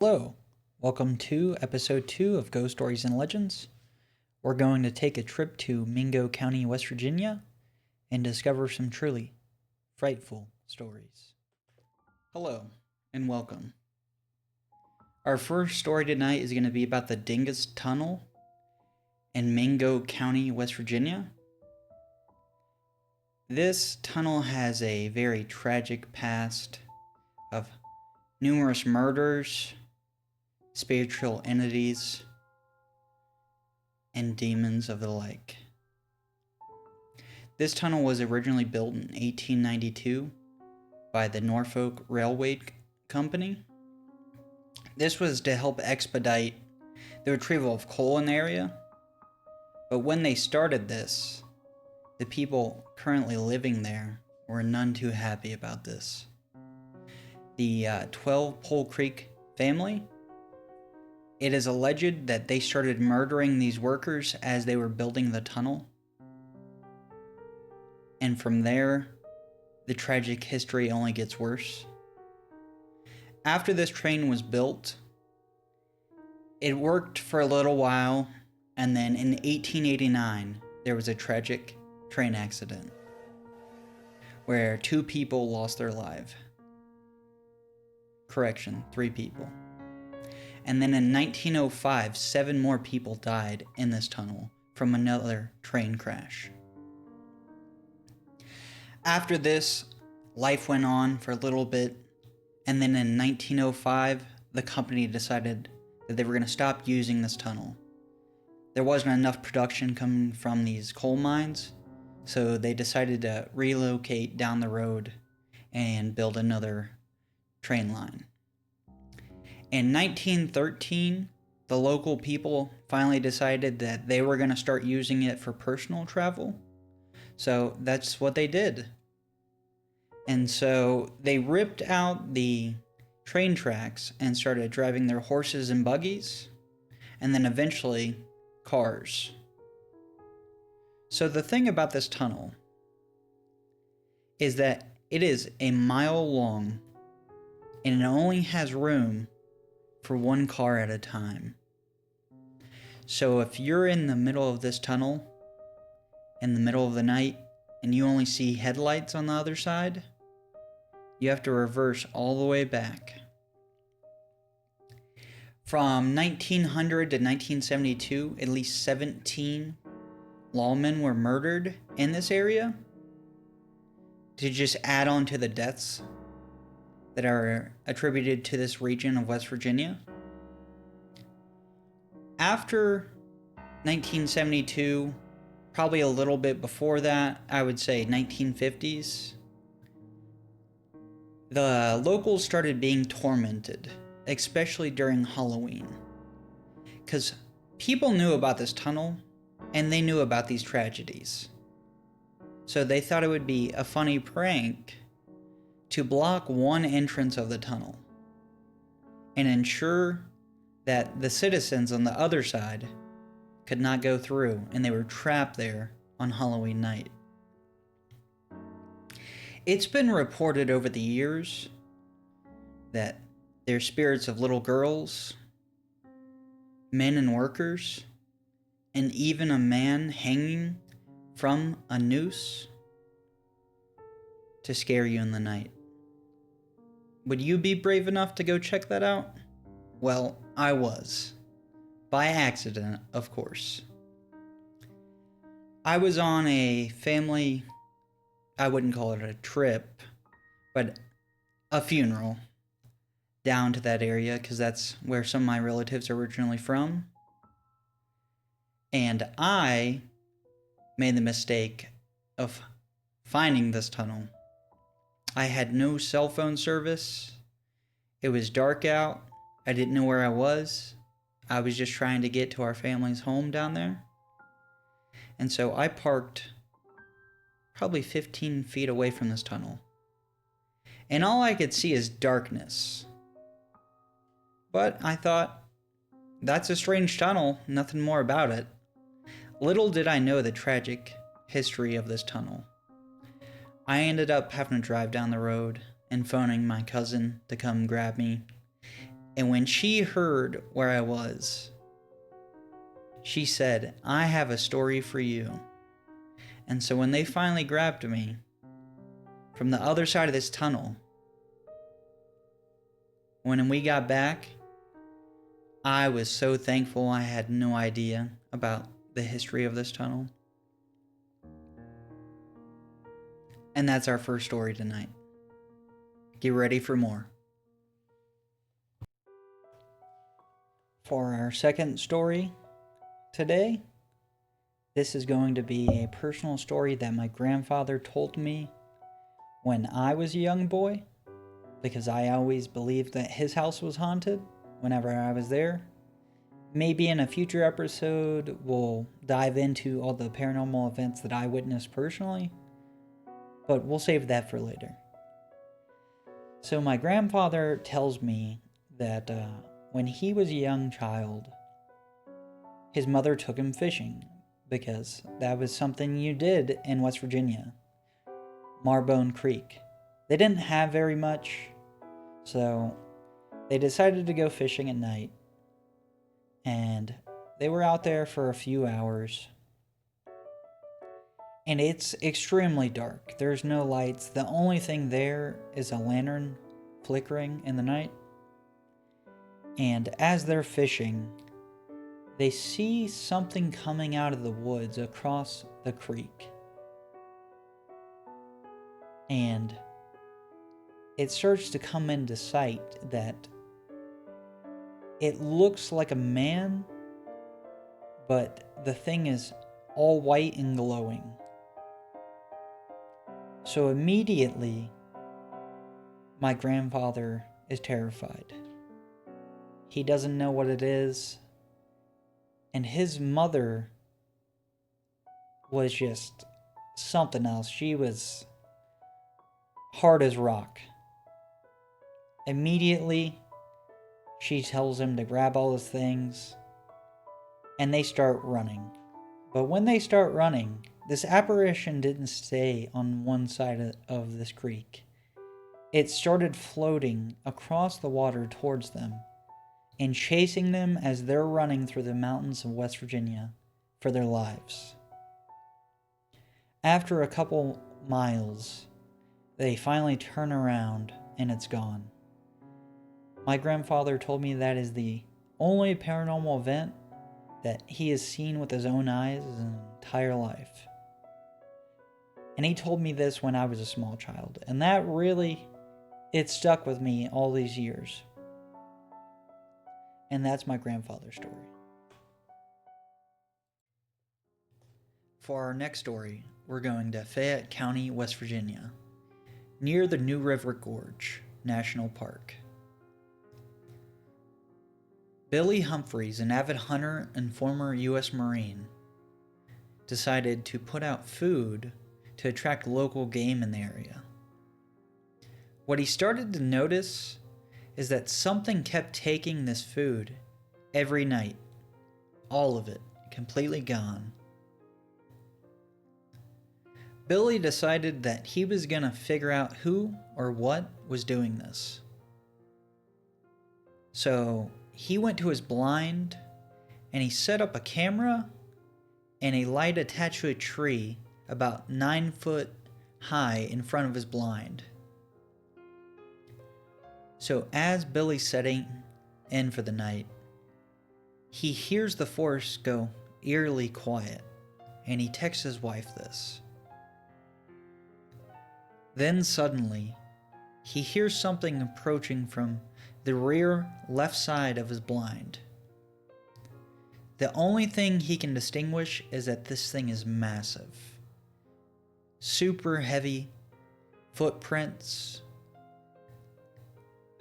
Hello, welcome to episode 2 of Ghost Stories and Legends. We're going to take a trip to Mingo County, West Virginia, and discover some truly frightful stories. Hello, and welcome. Our first story tonight is going to be about the Dingus Tunnel in Mingo County, West Virginia. This tunnel has a very tragic past of numerous murders, spiritual entities, and demons of the like. This tunnel was originally built in 1892 by the Norfolk Railway Company. This was to help expedite the retrieval of coal in the area, but when they started this, the people currently living there were none too happy about this. The 12 Pole Creek family, it is alleged that they started murdering these workers as they were building the tunnel. And from there, the tragic history only gets worse. After this train was built, it worked for a little while, and then in 1889, there was a tragic train accident where 2 people lost their lives. Correction, 3 people. And then in 1905, 7 more people died in this tunnel from another train crash. After this, life went on for a little bit, and then in 1905, the company decided that they were going to stop using this tunnel. There wasn't enough production coming from these coal mines, so they decided to relocate down the road and build another train line. In 1913, the local people finally decided that they were going to start using it for personal travel. So that's what they did. And so they ripped out the train tracks and started driving their horses and buggies, and then eventually cars. So the thing about this tunnel is that it is a mile long, and it only has room for 1 car at a time. So if you're in the middle of this tunnel in the middle of the night and you only see headlights on the other side, you have to reverse all the way back. From 1900 to 1972, at least 17 lawmen were murdered in this area, to just add on to the deaths that are attributed to this region of West Virginia. After 1972, probably a little bit before that, I would say 1950s, the locals started being tormented, especially during Halloween, because people knew about this tunnel and they knew about these tragedies. So they thought it would be a funny prank to block one entrance of the tunnel and ensure that the citizens on the other side could not go through, and they were trapped there on Halloween night. It's been reported over the years that there's spirits of little girls, men and workers, and even a man hanging from a noose to scare you in the night. Would you be brave enough to go check that out? Well, I was. By accident, of course. I was on a family, I wouldn't call it a trip, but a funeral down to that area, because that's where some of my relatives are originally from. And I made the mistake of finding this tunnel. I had no cell phone service. It was dark out. I didn't know where I was. I was just trying to get to our family's home down there. And so I parked probably 15 feet away from this tunnel. And all I could see is darkness. But I thought, that's a strange tunnel, nothing more about it. Little did I know the tragic history of this tunnel. I ended up having to drive down the road and phoning my cousin to come grab me And when she heard where I was, she said, "I have a story for you." And so when they finally grabbed me from the other side of this tunnel, when we got back, I was so thankful. I had no idea about the history of this tunnel. And that's our first story tonight. Get ready for more. For our second story today, this is going to be a personal story that my grandfather told me when I was a young boy, because I always believed that his house was haunted whenever I was there. Maybe in a future episode, we'll dive into all the paranormal events that I witnessed personally, but we'll save that for later. So my grandfather tells me that when he was a young child, his mother took him fishing because that was something you did in West Virginia. Marbone Creek. They didn't have very much, so they decided to go fishing at night. And they were out there for a few hours. And it's extremely dark. There's no lights. The only thing there is a lantern flickering in the night. And as they're fishing, they see something coming out of the woods across the creek. And it starts to come into sight that it looks like a man, but the thing is all white and glowing. So immediately, my grandfather is terrified. He doesn't know what it is. And his mother was just something else. She was hard as rock. Immediately, she tells him to grab all his things, and they start running. But when they start running, this apparition didn't stay on one side of this creek. It started floating across the water towards them and chasing them as they're running through the mountains of West Virginia for their lives. After a couple miles, they finally turn around and it's gone. My grandfather told me that is the only paranormal event that he has seen with his own eyes his entire life. And he told me this when I was a small child, and that really, it stuck with me all these years. And that's my grandfather's story. For our next story, we're going to Fayette County, West Virginia, near the New River Gorge National Park. Billy Humphreys, an avid hunter and former U.S. Marine, decided to put out food to attract local game in the area. What he started to notice is that something kept taking this food every night. All of it, completely gone. Billy decided that he was going to figure out who or what was doing this. So he went to his blind and he set up a camera and a light attached to a tree about 9 foot high in front of his blind. So as Billy's setting in for the night, he hears the forest go eerily quiet, and he texts his wife this. Then suddenly, he hears something approaching from the rear left side of his blind. The only thing he can distinguish is that this thing is massive. Super heavy footprints.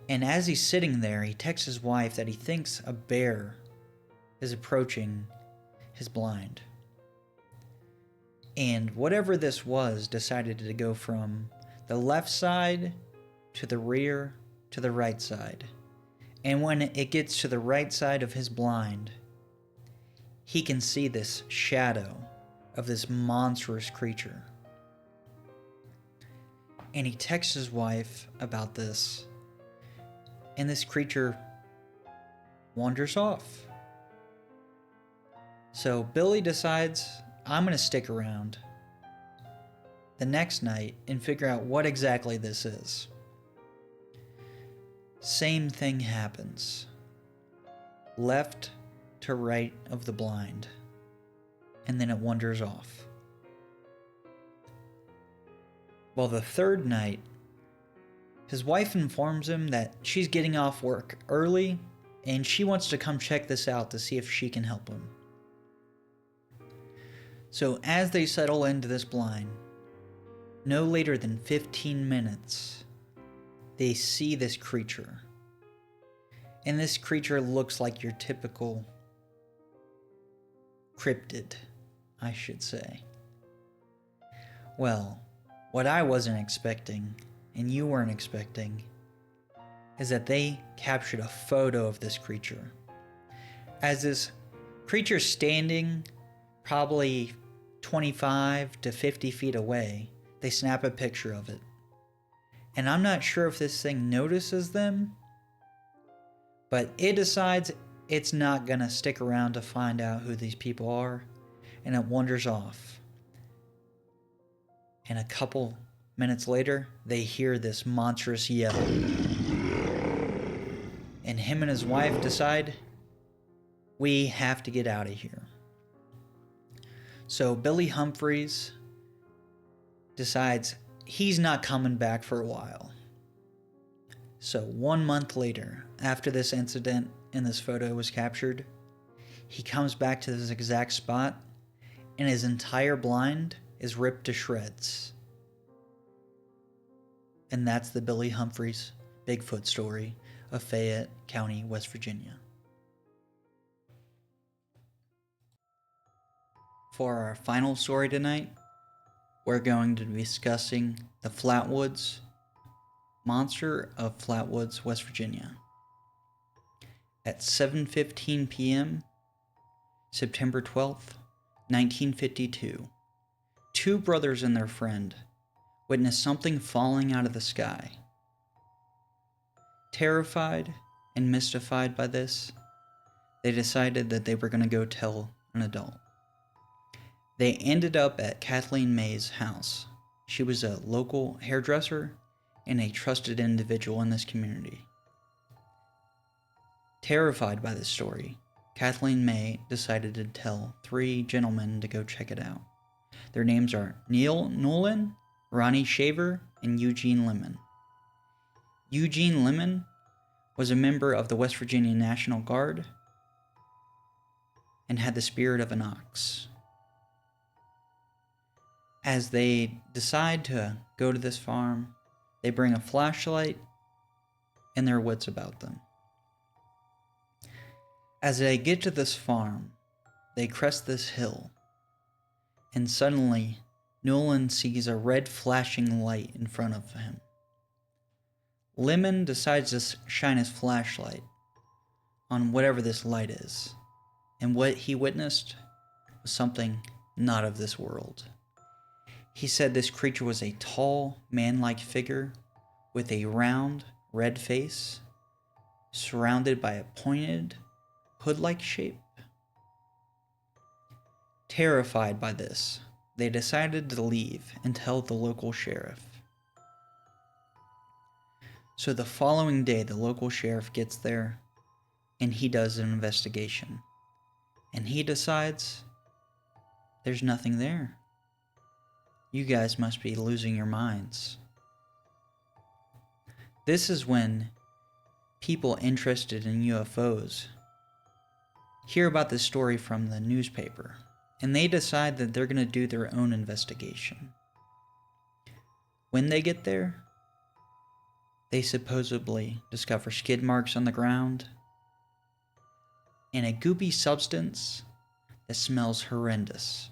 And as he's sitting there, he texts his wife that he thinks a bear is approaching his blind. And whatever this was decided to go from the left side to the rear to the right side. And when it gets to the right side of his blind, he can see this shadow of this monstrous creature. And he texts his wife about this. And this creature wanders off. So Billy decides, I'm going to stick around the next night and figure out what exactly this is. Same thing happens. Left to right of the blind, and then it wanders off. Well, the third night, his wife informs him that she's getting off work early and she wants to come check this out to see if she can help him. So as they settle into this blind, no later than 15 minutes, they see this creature. And this creature looks like your typical cryptid, I should say. Well, what I wasn't expecting, and you weren't expecting, is that they captured a photo of this creature. As this creature's standing probably 25 to 50 feet away, they snap a picture of it. And I'm not sure if this thing notices them, but it decides it's not gonna stick around to find out who these people are, and it wanders off. And a couple minutes later, they hear this monstrous yell. And him and his wife decide, we have to get out of here. So Billy Humphreys decides he's not coming back for a while. So 1 month later, after this incident and this photo was captured, he comes back to this exact spot, and his entire blind is ripped to shreds. And that's the Billy Humphreys Bigfoot story of Fayette County, West Virginia. For our final story tonight, we're going to be discussing the Flatwoods monster of Flatwoods, West Virginia. At 7:15 p.m., September 12th, 1952, two brothers and their friend witnessed something falling out of the sky. Terrified and mystified by this, they decided that they were going to go tell an adult. They ended up at Kathleen May's house. She was a local hairdresser and a trusted individual in this community. Terrified by this story, Kathleen May decided to tell three gentlemen to go check it out. Their names are Neil Nolan, Ronnie Shaver, and Eugene Lemon. Eugene Lemon was a member of the West Virginia National Guard and had the spirit of an ox. As they decide to go to this farm, they bring a flashlight and their wits about them. As they get to this farm, they crest this hill, and suddenly Nolan sees a red flashing light in front of him. Lemon decides to shine his flashlight on whatever this light is, and what he witnessed was something not of this world. He said this creature was a tall, man-like figure with a round, red face, surrounded by a pointed, hood-like shape. Terrified by this, they decided to leave and tell the local sheriff. So the following day, the local sheriff gets there, and he does an investigation. And he decides, there's nothing there. You guys must be losing your minds. This is when people interested in UFOs hear about this story from the newspaper, and they decide that they're going to do their own investigation. When they get there, they supposedly discover skid marks on the ground and a goopy substance that smells horrendous.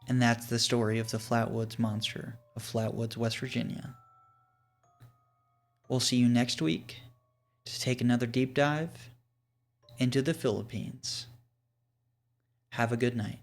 And that's the story of the Flatwoods monster of Flatwoods, West Virginia. We'll see you next week to take another deep dive into the Philippines. Have a good night.